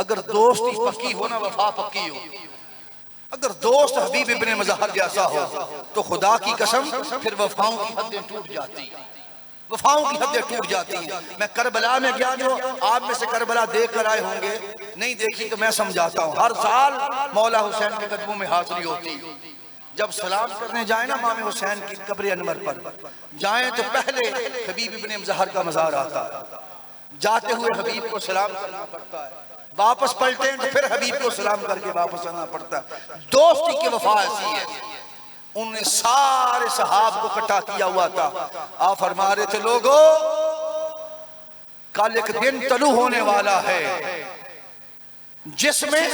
अगर दोस्ती पक्की हो ना वफा पक्की हो। अगर दोस्त हबीब इब्ने मज़हर जैसा हो तो खुदा की कसम फिर वफाओं की हदें टूट जाती हैं, वफाओं की हदें टूट जाती हैं। मैं करबला में गया, जो आप में से करबला देख कर आए होंगे, नहीं देखी तो मैं समझाता हूँ। हर साल मौला हुसैन के कदमों में हाजिरी होती है। जब सलाम करने जाए ना इमाम हुसैन की कब्र अनवर पर जाएं तो पहले हबीब इब्ने मज़हर का मज़ार आता है। जाते हुए हबीब को सलाम करना पड़ता है, वापस पलटे तो फिर हबीब को सलाम करके वापस आना पड़ता है। दोस्ती की वफा ऐसी है। उन्होंने सारे सहाब को इकट्ठा किया हुआ था। आप फरमा रहे थे, लोगों कल एक दिन तलू होने वाला है जिसमें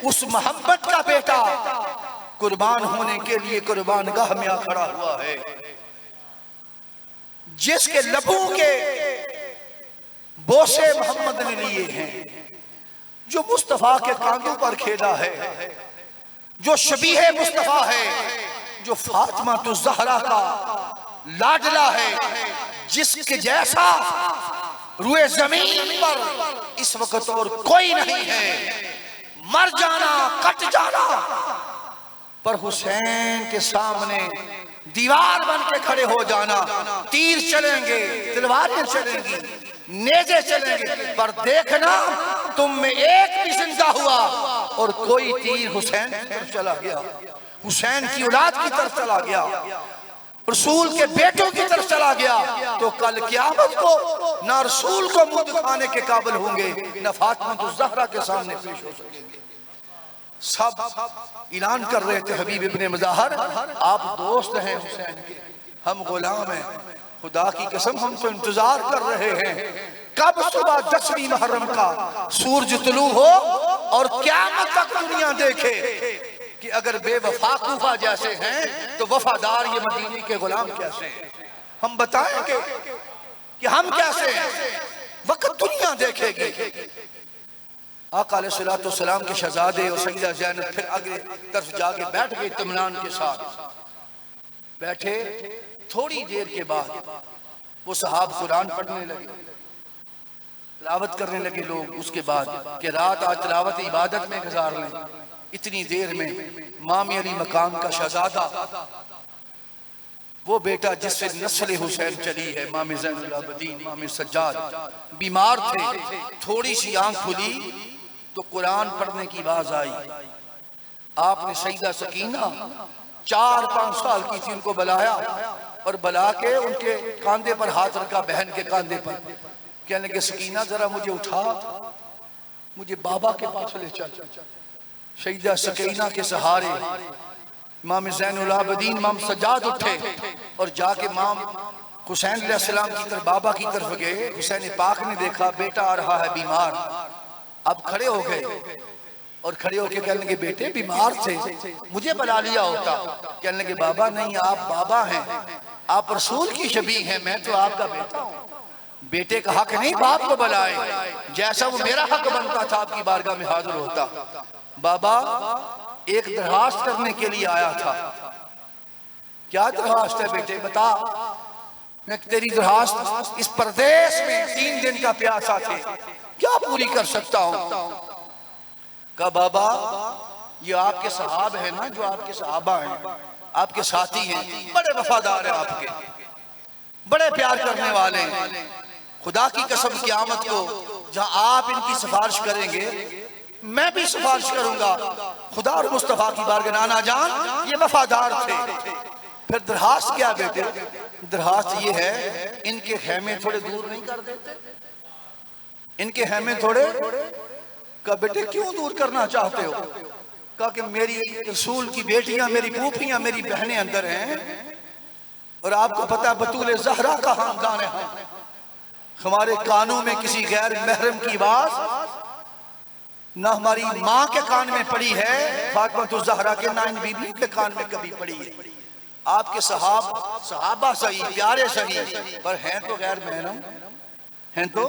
उस मोहब्बत का बेटा कुर्बान होने के लिए कुर्बानगाह में आ खड़ा हुआ है, जिसके लबों के बोसे मोहम्मद ने लिए हैं, जो मुस्तफा के कांधों पर खेला है, जो शबीह मुस्तफा है, जो फातिमा तो ज़हरा का लाडला है, जिसके जैसा रुए जमीन पर इस वक्त और कोई नहीं है। मर जाना, कट जाना, पर हुसैन के सामने दीवार बन के खड़े हो जाना। तीर चलेंगे, तलवारें चलेंगी, नेज़े चलेंगे, पर देखना तुम में एक भी जिंदा हुआ और कोई तीर हुसैन की तरफ चला गया, हुसैन की औलाद की तरफ चला गया, रसूल के बेटों की तरफ चला गया, तो कल क़यामत को ना रसूल को मुंह दिखाने के काबिल होंगे, ना फातिमा तो ज़हरा के सामने पेश हो सकेंगे। सब ऐलान कर रहे थे, हबीब इब्ने मज़हर आप दोस्त हैं हुसैन के, हम गुलाम हैं। खुदा की कसम हम तो इंतजार कर रहे हैं कब सुबह 10वीं मुहर्रम का सूरज तुलू हो और क़यामत तक दुनिया देखे कि अगर बेवफा कूफा जैसे हैं तो वफादार ये मदीने के गुलाम कैसे हैं। हम बताएंगे कि हम कैसे हैं, वक्त दुनिया देखेगी। आका अलैहिस्सलाम के शहजादे और सईदा ज़ैनब फिर आगे तरफ जाके बैठ गए इत्मीनान के साथ। बैठे थोड़ी देर के बाद वो सहाब कुरान पढ़ने लगे, तिलावत करने लगे लोग। उसके बाद कि रात आज तिलावत इबादत में गुजार लें। इतनी देर में मामी अली मकाम का शहजादा, वो बेटा जिससे नस्ल हुसैन चली है, मामी ज़ैनुल आबिदीन मामी सज्जाद, बीमार थे। थोड़ी सी आंख खुली तो कुरान पढ़ने की आवाज आई। आपने सईदा सकीना 4-5 साल की थी, उनको बुलाया और बुला के उनके कांधे पर हाथ रखा, बहन के कांधे पर। कहने लगे, सकीना जरा मुझे उठा, मुझे बाबा के पास ले चल। सईदा सकीना के सहारे इमाम ज़ैनुल आबिदीन इमाम सज्जाद उठे और जाके इमाम हुसैन अलैहिस्सलाम की तरफ, बाबा की तरफ गए। हुसैन पाक ने देखा बेटा आ रहा है बीमार। अब खड़े हो गए और खड़े होके कहने लगे, बेटे बीमार थे, मुझे बुला लिया होता। कहने लगे, बाबा नहीं, आप बाबा हैं, आप रसूल की शबीह हैं, मैं तो आपका बेटा हूँ। बेटे का हक नहीं बाप को बुलाए, जैसा वो मेरा हक बनता था आपकी बारगाह में हाजिर होता। बाबा एक दरखास्त करने के लिए आया था। क्या दरखास्त है बेटे, बता। मैं तेरी दरखास्त इस परदेश में 3 दिन का प्यासा थे, क्या पूरी कर सकता हूँ। कहा बाबा ये आपके सहाब है ना, जो आपके सहाबा हैं, आपके साथी हैं, बड़े वफादार हैं, आपके बड़े प्यार करने वाले हैं। खुदा की कसम क़यामत को जहां आप इनकी सिफारिश करेंगे, मैं भी सिफारिश करूंगा। खुदा और मुस्तफा की बारगाह नाना जान ये वफादार थे। फिर दरखास्त क्या बेटे, दरखास्त ये है इनके खेमे थोड़े दूर नहीं कर देते, इनके खेमे थोड़े। कहा बेटे क्यों दूर करना चाहते हो। कहा कि मेरी रसूल की बेटियां, मेरी फूफियां, मेरी बहनें अंदर हैं और आपको पता बतूल ज़हरा का खानदान है। हमारे कानों में किसी गैर महरम की आवाज ना हमारी माँ के कान में पड़ी है, फातिमा तो ज़हरा के, ना इन बीबी के कान में कभी पड़ी है। आपके सहाबा सही, प्यारे सही, पर हैं तो गैर महरम, हैं तो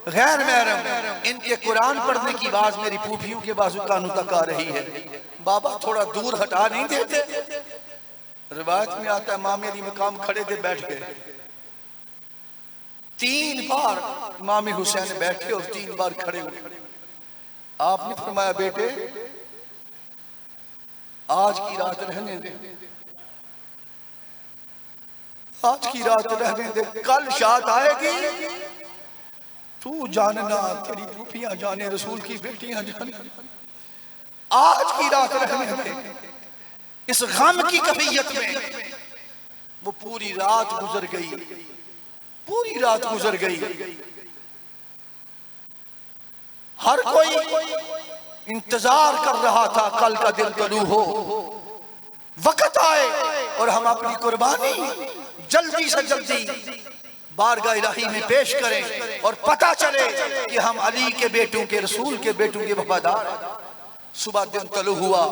गैर महरम। इनके कुरान पढ़ने की आवाज मेरी फूफियों के बाजू कानों तक आ रही है। बाबा थोड़ा दूर हटा नहीं देते। रिवायत में आता है इमाम अली मकाम खड़े थे, बैठ गए। 3 बार इमाम हुसैन बैठे और 3 बार खड़े हुए। आपने फरमाया बेटे आज की रात रहने दे, आज की रात रहने दे, कल शाद आएगी तू जानना, तेरी फूफियां जाने, रसूल की बेटियां जाने, आज की रात रहने दे। इस गम की कफियत में वो पूरी रात गुजर गई, पूरी रात गुजर गई। हर कोई इंतजार कर रहा था कल का दिन तलू हो, वक्त आए और हम अपनी कुर्बानी जल्दी से जल्दी बारगाह इलाही में पेश करें और पता चले कि हम अली के बेटों के, रसूल के बेटों के वफादार हैं। सुबह दिन तलू हुआ।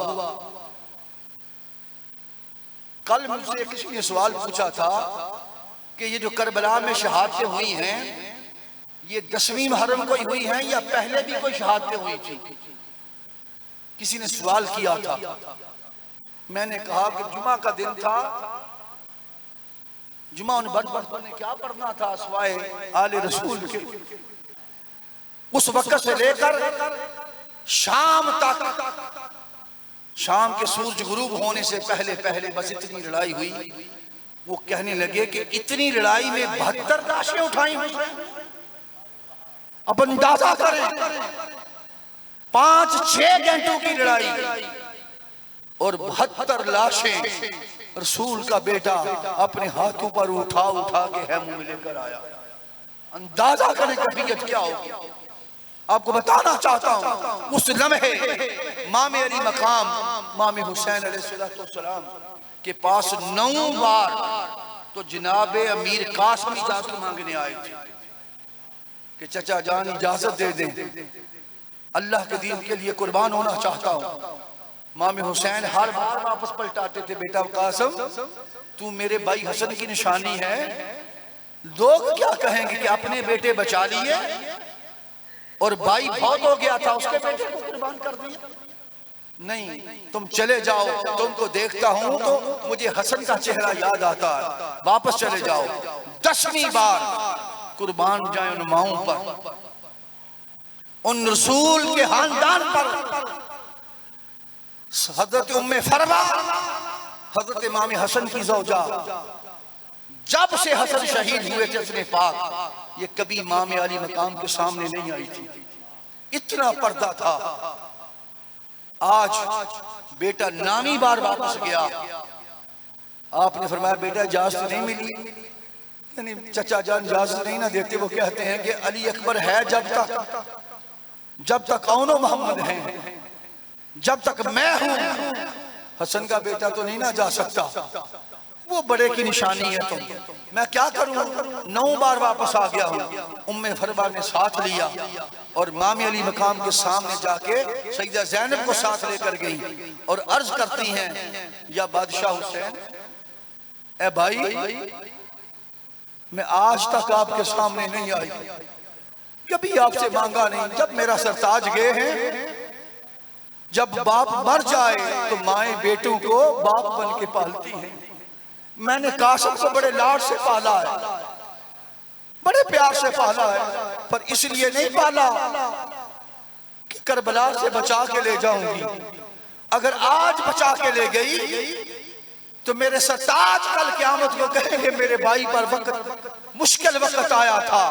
कल मुझसे किसी ने सवाल पूछा था कि ये जो करबला में शहादतें हुई हैं ये 10वीं मुहर्रम को ही हुई हैं या पहले भी कोई शहादतें हुई थी? किसी ने सवाल किया था। मैंने कहा कि जुमा का दिन था, जुमा उन बड़ों ने क्या पढ़ना था सिवाय आले रसूल के। उस वक्त से लेकर शाम तक, शाम के सूरज गुरूब होने से पहले पहले बस इतनी लड़ाई हुई। वो कहने लगे कि इतनी लड़ाई में 72 लाशें उठाई हुई। अब अंदाजा करें 5-6 घंटों की लड़ाई और 72 लाशें रसूल का बेटा अपने हाथों पर उठा उठा के है मुंह में लेकर आया। अंदाजा करें कफियत क्या होगी। आपको बताना चाहता हूं उस लम्हे मामे अली मकाम मामे हुसैन अलैहिस्सलाम के पास 9 बार तो जनाबे अमीर कासिम इजाजत मांगने आए थे कि चचा जान इजाजत दे दें, अल्लाह के दीन के लिए कुर्बान होना चाहता हूं। मामे हुसैन हर बार वापस पलटाते थे, बेटा कासिम तू मेरे भाई हसन की निशानी है, लोग क्या कहेंगे कि अपने बेटे बचा लिए और भाई बहुत हो गया था उसके बेटे को कुर्बान कर दिया। नहीं, तुम चले जाओ, तुमको देखता हूं तो मुझे हसन का चेहरा याद आता है, वापस चले जाओ। 10वीं बार कुर्बान जाए उन माओं पर, उन रसूल के खानदान पर। हजरत उम्मे फरवा, हजरत इमाम हसन की ज़ौजा, जब से हसन शहीद हुए थे अपने पाक, ये कभी इमाम अली मकाम के सामने नहीं आई थी। इतना पर्दा था। आज बेटा नामी बार वापस गया, आपने फरमाया बेटा इजाजत नहीं मिली, यानी चचा जान इजाजत नहीं ना देते। वो कहते हैं कि अली अकबर है जब तक औनो मोहम्मद हैं, जब तक मैं हूं हसन का बेटा तो नहीं ना जा सकता, वो बड़े की निशानी है। तुम मैं क्या करूं, 9 बार वापस आ गया हूं। उम्मे फरवा ने साथ लिया और मामी अली मकाम के सामने जाके सईदा ज़ैनब को साथ लेकर गई और अर्ज करती हैं या बादशाह हुसैन, ए भाई मैं आज तक आपके सामने नहीं आई, कभी आपसे मांगा नहीं। जब मेरा सरताज गए हैं, जब बाप मर जाए तो माएं बेटों को बाप बन के पालती हैं। मैंने कासिम को बड़े लाड से पाला है, बड़े प्यार से पाला है, पर इसलिए नहीं पाला कि करबला से बचा के ले जाऊंगी। अगर आज बचा के ले गई तो मेरे सरताज कल क़यामत को कहेंगे मेरे भाई पर वक्त मुश्किल वक्त आया था,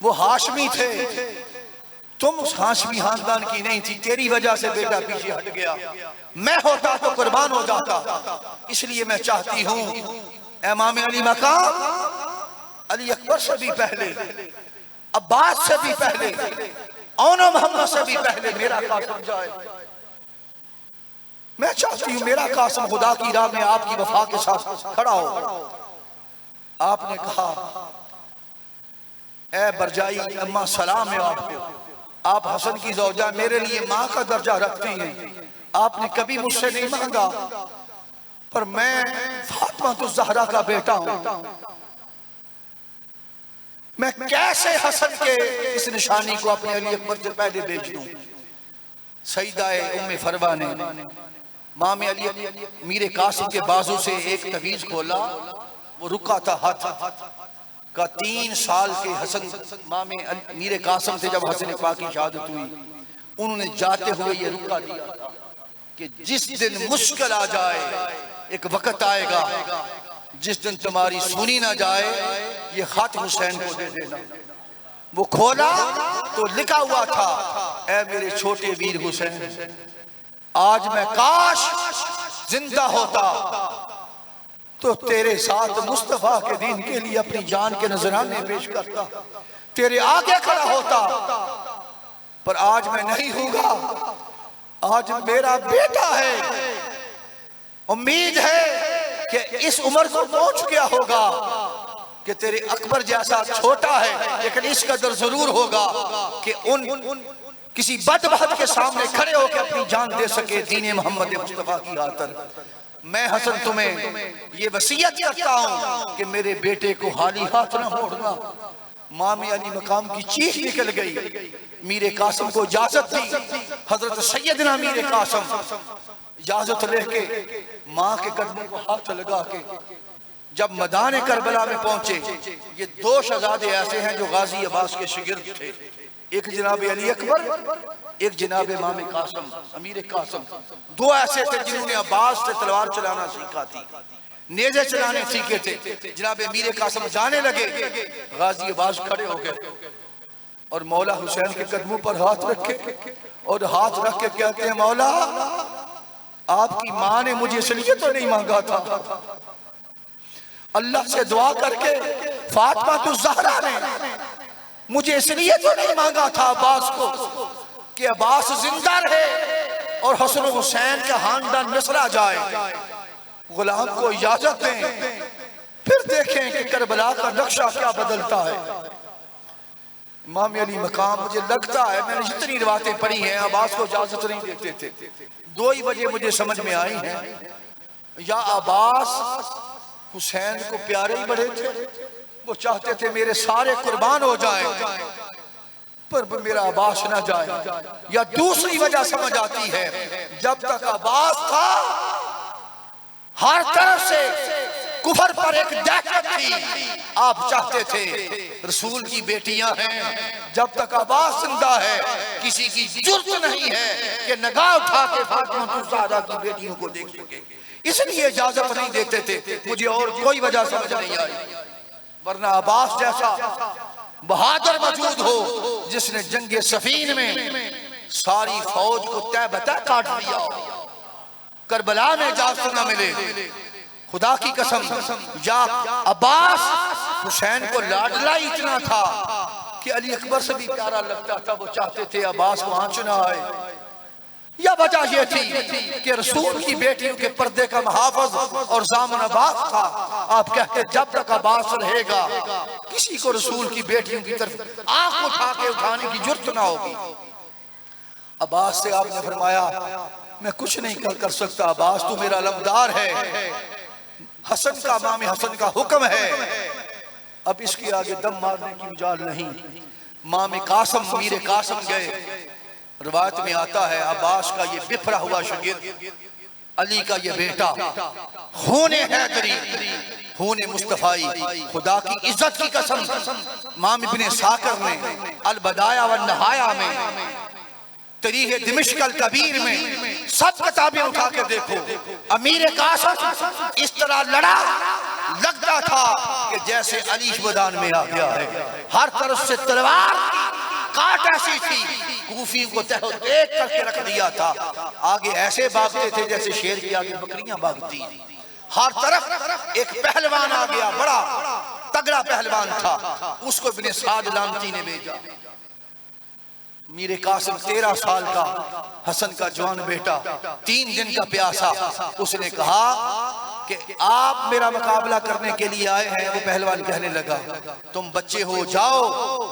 वो हाशमी थे, तुम उस हाशमी खानदान की नहीं थी, तेरी वजह से बेटा पीछे हट गया। मैं होता तो कुर्बान हो जाता। इसलिए मैं चाहती हूं इमाम अली मकाम अली अकबर से भी पहले, अब्बास से भी पहले, औनो मोहम्मद से भी पहले मेरा कासिम जाए। मैं चाहती हूं मेरा कासिम खुदा की राह में आपकी वफा के साथ खड़ा हो। आपने कहा ए बरजाई अम्मा सलाम है आपको, आप हसन की ज़ौजा मेरे लिए माँ का दर्जा रखती हैं। आपने कभी मुझसे नहीं मांगा, पर मैं फातिमा तो ज़हरा का बेटा हूं। मैं कैसे हसन के इस निशानी को अपने अली अकबर से पहले भेज दूं। सईदा उम्मे फरवा ने मामे अली मीरे कासिम के बाजू से एक तवीज खोला, वो रुका था हाथ, का 3 साल के हसन मामे मीर कासिम थे। जब हसन पाक की शहादत हुई, उन्होंने जाते हुए ये रुका दिया कि जिस दिन मुश्किल आ जाए, एक वक्त आएगा जिस दिन तुम्हारी सुनी ना जाए, ये खत हुसैन को दे देना। वो खोला तो लिखा हुआ था, ऐ मेरे छोटे वीर हुसैन, आज मैं काश जिंदा होता तो तेरे साथ मुस्तफा के दीन के लिए अपनी जान के नजराने पेश करता, तेरे आगे खड़ा होता, पर आज मैं नहीं हूँगा। आज मेरा बेटा है, उम्मीद है कि इस उम्र को पहुंच गया होगा कि तेरे अकबर जैसा छोटा है, लेकिन इस कदर जरूर होगा कि उन किसी बदबख्त के सामने खड़े होकर अपनी जान दे सके दीन मोहम्मद मुस्तफा की खातिर। मैं हसन तुम्हें ये वसीयत करता हूं कि मेरे बेटे को हाली हाथ न मोड़ना। मामे अली मकाम की चीख निकल गई। मीर कासिम को इजाजत दी। हजरत सैयदना मीर कासिम इजाजत लेके माँ के कदमों को हाथ लगा के जब मैदान करबला में पहुंचे, ये 2 शहजादे ऐसे हैं जो गाजी अब्बास के शागिर्द थे, एक जनाब अली अकबर, एक जनाब इमाम कासिम अमीर कासिम। 2 ऐसे थे जिन्होंने अब्बास से तलवार चलाना सीखा थी, नेज़े चलाने सीखे थे। जनाब अमीर कासिम जाने लगे, गाजी अब्बास खड़े हो गए और मौला हुसैन के कदमों पर हाथ रखे और हाथ रख के कहते हैं, मौला आपकी माँ ने मुझे इसलिए तो नहीं मांगा था, अल्लाह से दुआ करके फातिमा तो ज़हरा ने मुझे इसलिए तो नहीं मांगा था अब्बास को कि अब्बास जिंदा रहे और हसन हुसैन का खानदान मिसरा जाए। गुलाम को इजाजत दें, फिर देखें कि करबला का नक्शा क्या बदलता है। इमाम अली मकाम, मुझे लगता है मैंने जितनी रिवायतें पढ़ी हैं, अब्बास को इजाजत नहीं देते थे। 2 ही वजह मुझे समझ में आई हैं, या अब्बास हुसैन को प्यारे ही बड़े थे, वो चाहते थे मेरे सारे कुर्बान हो जाएं, पर मेरा अब्बास ना जाए, या दूसरी वजह समझ आती है, जब तक अब्बास था हर तरफ से कुफर पर एक दहशत थी। आप चाहते थे रसूल की बेटियां हैं, जब तक अब्बास जिंदा है किसी की जुर्रत नहीं है कि निगाह उठा के फातिमा ज़हरा की बेटियों को देख सके, इसलिए इजाजत नहीं देते थे। मुझे और कोई वजह समझ नहीं आई, वरना अब्बास जैसा बहादुर मौजूद हो जिसने जंगे सफीन में सारी फौज को तय बता काट दिया, करबला में इजाजत न मिले। खुदा की कसम, या अब्बास हुसैन को लाडला इतना था कि अली अकबर से भी प्यारा लगता था, वो चाहते थे अब्बास को आंच ना आए। या वजह यह थी कि रसूल की बेटियों के पर्दे का मुहाफ़िज़ और ज़ामन अब्बास था। आप कहते जब तक अब्बास रहेगा किसी को रसूल की बेटियों की तरफ आंख उठा के उठाने की जुर्रत ना होगी। अब्बास से आपने फरमाया, मैं कुछ नहीं कर सकता अब्बास, तू मेरा अलमदार है, हसन का मामे हसन का हुक्म है, अब इसके आगे दम मारने की मजाल नहीं। मामे कासिम मीर कासिम गए। रिवायत में आता है अब्बास का ये बिफरा हुआ शागिर्द, अली का ये बेटा, होने हैदरी होने मुस्तफाई, खुदा की इज्जत की कसम, इमाम इब्ने साकर ने अल बदाया व नहाया में, तरीह दिमिश्क अल कबीर में, सब किताबें उठा के देखो, अमीर कासिम इस तरह लड़ा, लगता था कि जैसे अली मैदान में आ गया है। हर तरफ से तलवार काट ऐसी थी, कूफी को तह देख करके रख दिया था। आगे ऐसे भागते थे जैसे शेर की आगे बकरियां भागती। हर तरफ एक पहलवान आ गया, बड़ा तगड़ा पहलवान था, उसको इब्ने साद लानती ने भेजा। मीर कासिम 13 साल का, हसन का जवान बेटा, 3 दिन का प्यासा, उसने कहा कि आप मेरा मुकाबला करने के लिए आए हैं। वो पहलवान कहने लगा, तुम बच्चे हो, जाओ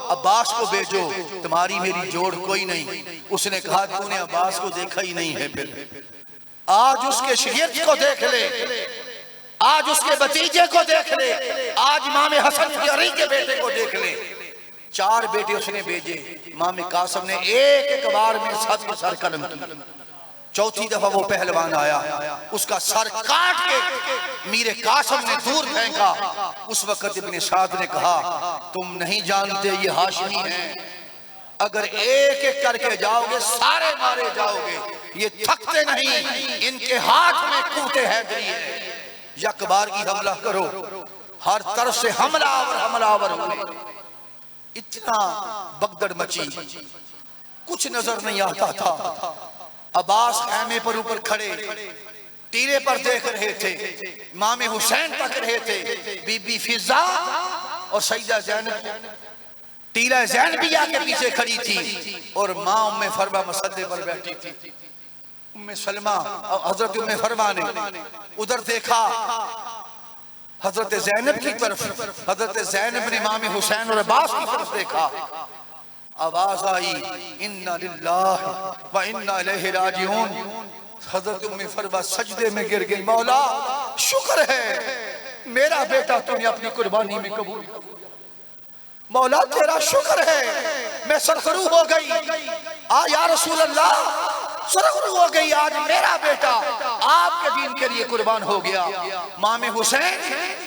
अब्बास को भेजो, तुम्हारी मेरी जोड़ कोई नहीं। उसने कहा, तूने अब्बास को देखा ही नहीं है, फिर आज उसके शागिर्द को देख ले, आज उसके भतीजे को देख ले, आज इमाम हसन की अली के बेटे को देख ले। 4 बेटे उसने भेजे। इमाम कासिम ने एक बार में 7 सर कलम की, चौथी दफा वो पहलवान आया, उसका सर काट के मीरे कासिम ने दूर फेंका। उस वक्त इब्ने साद ने कहा, तुम नहीं जानते ये हाशमी हैं, अगर एक एक करके जाओगे सारे मारे जाओगे, ये थकते नहीं, इनके हाथ में कूटे हैदरी है, यकबार की हमला करो। हर तरफ से हमलावर हुए, इतना बगदड़ मची, कुछ नजर नहीं आता था। अब्बास खैमे पर ऊपर खड़े टीले पर देख रहे थे, इमाम हुसैन तक रहे थे, बीबी फिजा और सईदा ज़ैनब टीला ज़ैनबिया के पीछे खड़ी थी, और माँ उम्मे फरमा मसल्ले पर बैठी थी। उम्मे सलमा हजरत उम्मे फरमा ने उधर देखा, हजरत ज़ैनब की तरफ, हजरत ज़ैनब ने इमाम हुसैन और अब्बास की तरफ देखा। आवाज आई, इन्ना लिल्लाहि व इन्ना इलैहि राजिऊन। हजरत उम्मे फरमा सजदे में गिर गई, मौला शुक्र है मेरा बेटा तूने अपनी कुर्बानी में कबूल, मौला तेरा शुक्र है मैं सरखरू हो गई। या रसूल अल्लाह, सरखरू हो गई, आज मेरा बेटा आपके दीन के लिए कुर्बान हो गया। इमाम हुसैन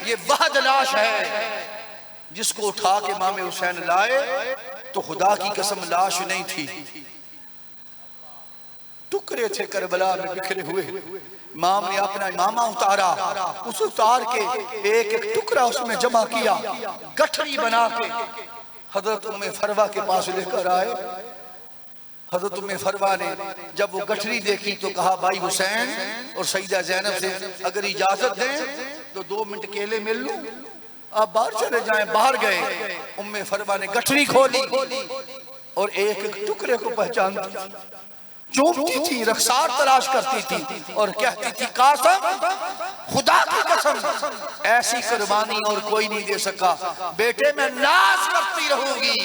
ये वहद लाश है जिसको उठा के इमाम हुसैन लाए तो खुदा की कसम लाश नहीं थी, टुकड़े थे करबला में बिखरे हुए। इमाम ने अपना इमामा उतारा, उस उतार के एक एक टुकड़ा उसमें जमा किया, गठरी बना के हजरत उम्मे फरवा के पास लेकर आए। हजरत उम्मे फरवा ने जब वो गठरी देखी तो कहा, भाई हुसैन और सईदा ज़ैनब से अगर इजाजत दें तो 2 मिनट केले मिल लूं, आप बाहर चले जाएं। बाहर गए, उम्मे फरवा ने गठरी खोली और एक एक टुकड़े को पहचानती, चूमती थी, रखसार तलाश करती थी और कहती थी, कासम खुदा की कसम ऐसी कुर्बानी और कोई नहीं दे सका, बेटे मैं नाज करती रहूंगी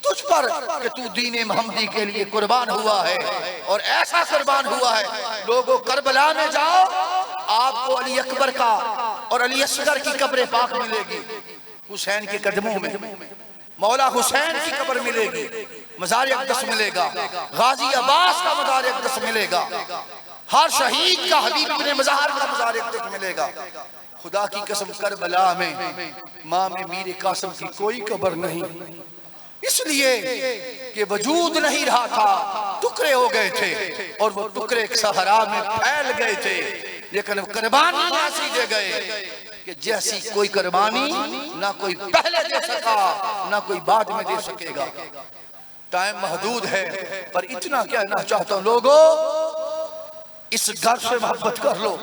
तुझ पर कि तू दीन मोहम्मदी के लिए कुर्बान हुआ है, और ऐसा कुर्बान हुआ है। लोगों करबला में जाओ, आपको अली अकबर का और अली असगर की कब्रें पाक मिलेगी, हुसैन के कदमों में मौला हुसैन की कब्र मिलेगी, मज़ार अक़दस मिलेगा, गाजी अब्बास का मज़ार अक़दस मिलेगा, हर शहीद का हबीब इब्ने मज़ाहर का मज़ार अक़दस मिलेगा। खुदा की कसम करबला में माँ में मीरे कासिम की कोई कब्र नहीं, इसलिए कि वजूद नहीं रहा था, टुकड़े हो गए थे और वो टुकड़े सहरा में फैल गए थे। लेकिन कुर्बानी ऐसी दे गए कि जैसी कोई कुर्बानी ना कोई पहले दे सका ना कोई बाद में दे सकेगा। टाइम महदूद है, पर इतना कहना चाहता हूं, लोगों इस घर से मोहब्बत कर लो,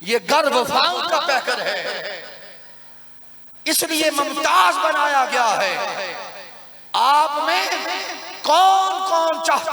ये घर वफाओं का पैकर है, इसलिए मुमताज बनाया गया है। आप में कौन कौन चाहता